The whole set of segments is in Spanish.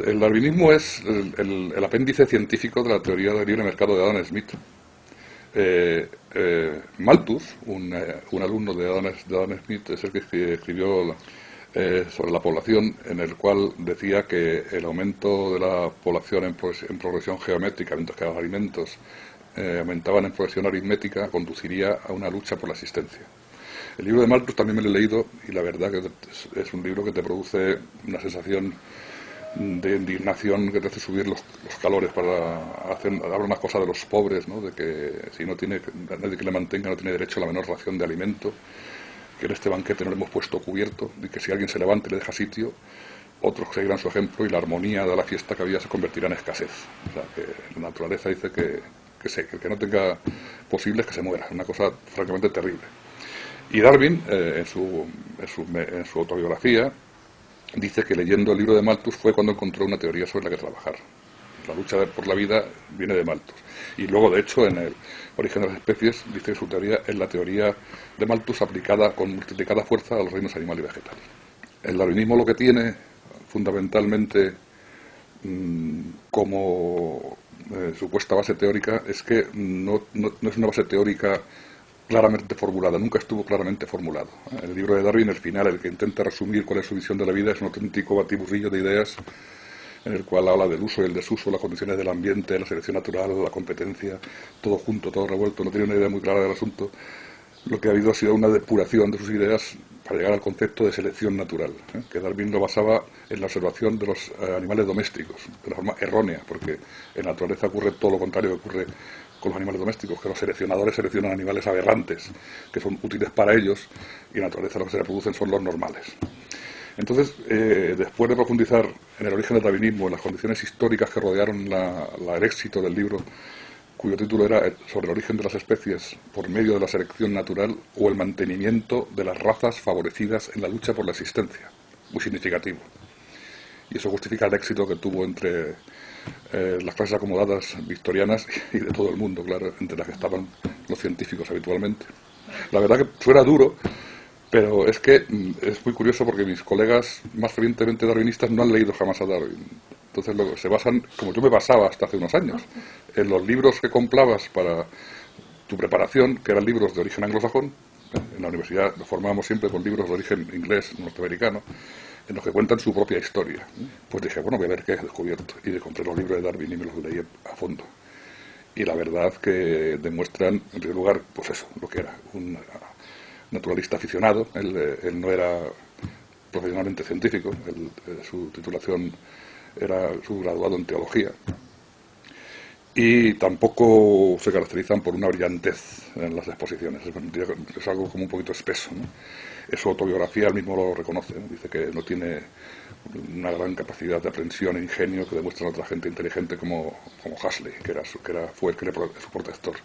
el darwinismo es el apéndice científico de la teoría del libre mercado de Adam Smith. Malthus, un alumno de Adam Smith, es el que escribió sobre la población, en el cual decía que el aumento de la población en progresión geométrica, mientras que los alimentos aumentaban en progresión aritmética, conduciría a una lucha por la existencia. El libro de Malthus también me lo he leído y la verdad que es un libro que te produce una sensación de indignación que te hace subir los calores para hablar unas cosas de los pobres, ¿no? De que si no tiene nadie que le mantenga no tiene derecho a la menor ración de alimento, que en este banquete no le hemos puesto cubierto, y que si alguien se levanta y le deja sitio, otros seguirán su ejemplo y la armonía de la fiesta que había se convertirá en escasez. O sea, que la naturaleza dice que el que no tenga posibles que se muera, una cosa francamente terrible. Y Darwin, en su autobiografía, dice que leyendo el libro de Malthus fue cuando encontró una teoría sobre la que trabajar. La lucha por la vida viene de Malthus. Y luego, de hecho, en el origen de las especies, dice que su teoría es la teoría de Malthus aplicada con multiplicada fuerza a los reinos animal y vegetal. El darwinismo lo que tiene, fundamentalmente, como supuesta base teórica, es que no es una base teórica claramente formulada, nunca estuvo claramente formulado. El libro de Darwin, el final, el que intenta resumir cuál es su visión de la vida, es un auténtico batiburrillo de ideas en el cual habla del uso y el desuso, las condiciones del ambiente, la selección natural, la competencia, todo junto, todo revuelto, no tiene una idea muy clara del asunto. Lo que ha habido ha sido una depuración de sus ideas para llegar al concepto de selección natural, que Darwin lo basaba en la observación de los animales domésticos, de una forma errónea, porque en la naturaleza ocurre todo lo contrario que ocurre con los animales domésticos, que los seleccionadores seleccionan animales aberrantes, que son útiles para ellos, y en la naturaleza lo que se reproducen son los normales. Entonces, después de profundizar en el origen del darwinismo, en las condiciones históricas que rodearon el éxito del libro, cuyo título era sobre el origen de las especies por medio de la selección natural o el mantenimiento de las razas favorecidas en la lucha por la existencia, muy significativo. Y eso justifica el éxito que tuvo entre las clases acomodadas victorianas y de todo el mundo, claro, entre las que estaban los científicos habitualmente. La verdad que suena duro, pero es que es muy curioso porque mis colegas más fervientemente darwinistas no han leído jamás a Darwin. Entonces se basan, como yo me basaba hasta hace unos años, en los libros que comprabas para tu preparación, que eran libros de origen anglosajón. En la universidad nos formábamos siempre con libros de origen inglés, norteamericano, en los que cuentan su propia historia. Pues dije, bueno, voy a ver qué he descubierto. Y compré los libros de Darwin y me los leí a fondo. Y la verdad que demuestran, en primer lugar, pues eso, lo que era un naturalista aficionado. Él no era profesionalmente científico, su titulación era su graduado en teología. Y tampoco se caracterizan por una brillantez en las exposiciones, es algo como un poquito espeso, ¿no? Su autobiografía él mismo lo reconoce, ¿no? Dice que no tiene una gran capacidad de aprensión e ingenio que demuestra otra gente inteligente como Huxley, fue su protector.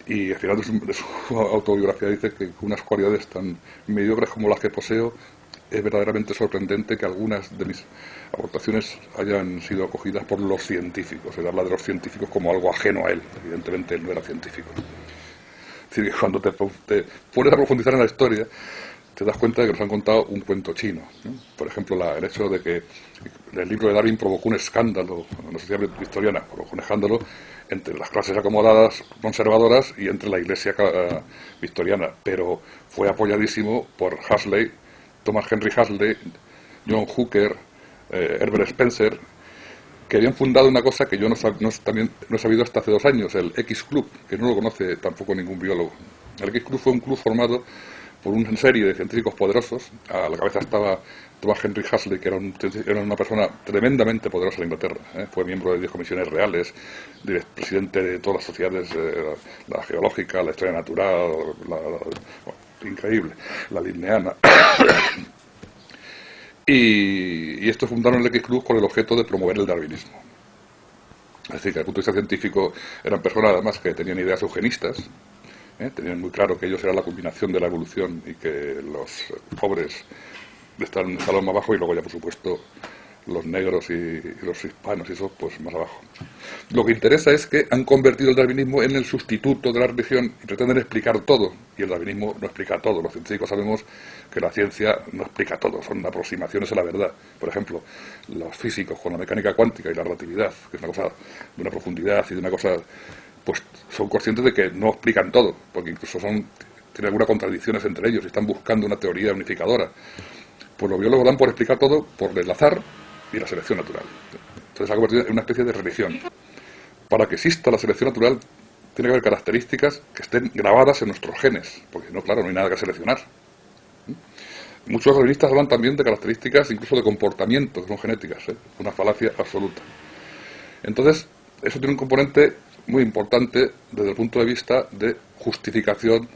Y al final de su autobiografía dice que con unas cualidades tan mediocres como las que poseo, es verdaderamente sorprendente que algunas de mis aportaciones hayan sido acogidas por los científicos. Él habla de los científicos como algo ajeno a él. Evidentemente él no era científico. Es decir, que cuando te pones a profundizar en la historia, te das cuenta de que nos han contado un cuento chino, ¿no? Por ejemplo, el hecho de que el libro de Darwin provocó un escándalo en la sociedad victoriana, provocó un escándalo entre las clases acomodadas conservadoras y entre la iglesia victoriana, pero fue apoyadísimo por Huxley, Thomas Henry Huxley, John Hooker, Herbert Spencer, que habían fundado una cosa que yo no he sabido hasta hace 2 años, el X Club, que no lo conoce tampoco ningún biólogo. El X Club fue un club formado por una serie de científicos poderosos. A la cabeza estaba Thomas Henry Huxley, que era una persona tremendamente poderosa en Inglaterra, fue miembro de 10 comisiones reales, presidente de todas las sociedades, la geológica, la historia natural, increíble, la linneana. Y estos fundaron el X Club con el objeto de promover el darwinismo. Es decir, que desde el punto de vista científico eran personas además que tenían ideas eugenistas, tenían muy claro que ellos eran la culminación de la evolución y que los pobres están en un escalón más bajo, y luego ya por supuesto los negros y los hispanos y eso, pues más abajo. Lo que interesa es que han convertido el darwinismo en el sustituto de la religión y pretenden explicar todo, y el darwinismo no explica todo. Los científicos sabemos que la ciencia no explica todo, son aproximaciones a la verdad. Por ejemplo, los físicos con la mecánica cuántica y la relatividad, que es una cosa de una profundidad y de una cosa, pues son conscientes de que no explican todo, porque incluso tienen algunas contradicciones entre ellos y están buscando una teoría unificadora. Pues los biólogos dan por explicar todo por el azar y la selección natural. Entonces se ha convertido en una especie de religión. Para que exista la selección natural tiene que haber características que estén grabadas en nuestros genes, porque no, claro, no hay nada que seleccionar. Muchos darwinistas hablan también de características, incluso de comportamiento, que son genéticas, una falacia absoluta. Entonces, eso tiene un componente muy importante desde el punto de vista de justificación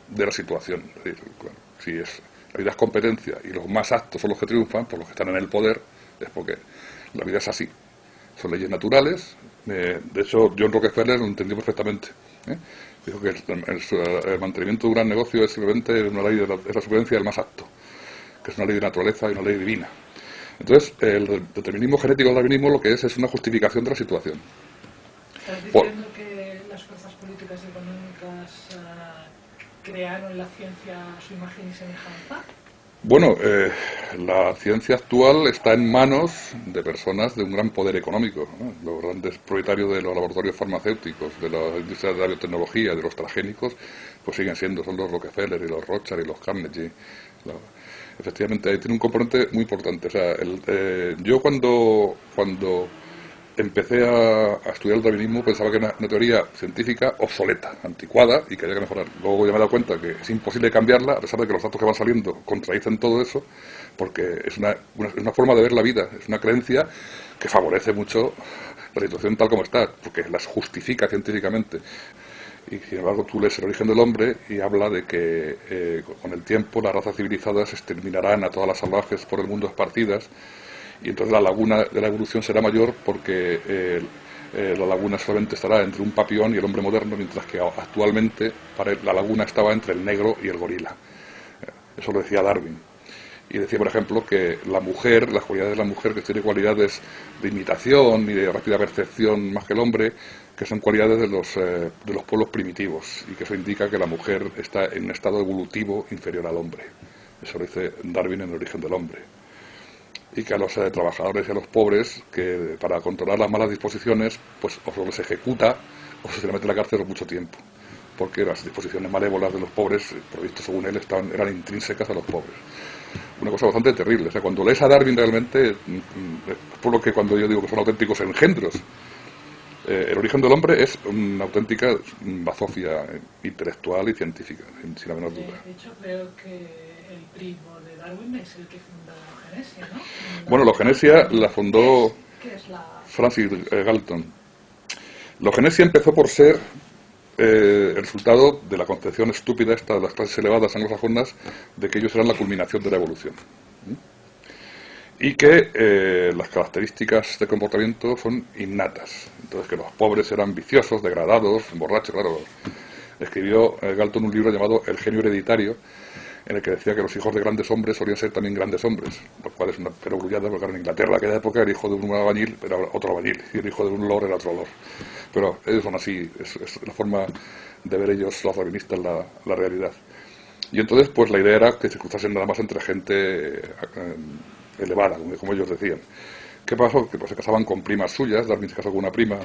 de la situación. Es decir, claro, si la vida es competencia y los más aptos son los que triunfan, pues los que están en el poder, es porque la vida es así. Son leyes naturales. De hecho, John Rockefeller lo entendió perfectamente. Dijo que el mantenimiento de un gran negocio es simplemente una ley de la supervivencia del más apto, que es una ley de naturaleza y una ley divina. Entonces, el determinismo genético del darwinismo lo que es una justificación de la situación. ¿Estás diciendo que las fuerzas políticas y económicas crearon la ciencia a su imagen y semejanza? Bueno, la ciencia actual está en manos de personas de un gran poder económico, ¿no? Los grandes propietarios de los laboratorios farmacéuticos, de la industria de la biotecnología, de los transgénicos, pues siguen siendo, son los Rockefeller y los Rothschild y los Carnegie. Efectivamente, ahí tiene un componente muy importante. O sea, yo cuando empecé a estudiar el darwinismo pensaba que era una teoría científica obsoleta, anticuada y que había que mejorar. Luego ya me he dado cuenta que es imposible cambiarla, a pesar de que los datos que van saliendo contradicen todo eso, porque es una forma de ver la vida, es una creencia que favorece mucho la situación tal como está, porque las justifica científicamente. Y sin embargo tú lees El origen del hombre y habla de que con el tiempo las razas civilizadas exterminarán a todas las salvajes por el mundo esparcidas, y entonces la laguna de la evolución será mayor porque la laguna solamente estará entre un papión y el hombre moderno, mientras que actualmente la laguna estaba entre el negro y el gorila. Eso lo decía Darwin. Y decía, por ejemplo, que la mujer, las cualidades de la mujer, que tiene cualidades de imitación y de rápida percepción más que el hombre, que son cualidades de los pueblos primitivos, y que eso indica que la mujer está en un estado evolutivo inferior al hombre. Eso lo dice Darwin en El origen del hombre. Y que a los trabajadores y a los pobres, que para controlar las malas disposiciones, pues o se les ejecuta o se les mete en la cárcel por mucho tiempo, porque las disposiciones malévolas de los pobres, por visto según él, eran intrínsecas a los pobres. Una cosa bastante terrible. O sea, cuando lees a Darwin realmente, es por lo que cuando yo digo que son auténticos engendros. El origen del hombre es una auténtica bazofia intelectual y científica, sin la menor duda. De hecho, creo que el primo de Darwin es el que fundó la Genesia, ¿no? Bueno, la Genesia la fundó ¿Qué es la...? Francis Galton. La Genesia empezó por ser el resultado de la concepción estúpida esta de las clases elevadas anglosajonas de que ellos eran la culminación de la evolución. Y que las características de comportamiento son innatas. Entonces, que los pobres eran viciosos, degradados, borrachos, claro. Escribió Galton un libro llamado El genio hereditario, en el que decía que los hijos de grandes hombres solían ser también grandes hombres, lo cual es una perogrullada, porque en Inglaterra, en aquella época, el hijo de un albañil era otro albañil, y el hijo de un lord era otro lord. Pero ellos son así, es la forma de ver ellos, los darwinistas, la realidad. Y entonces, pues la idea era que se cruzasen nada más entre gente elevada, como ellos decían. ¿Qué pasó? Que pues, se casaban con primas suyas. Darwin se casó con una prima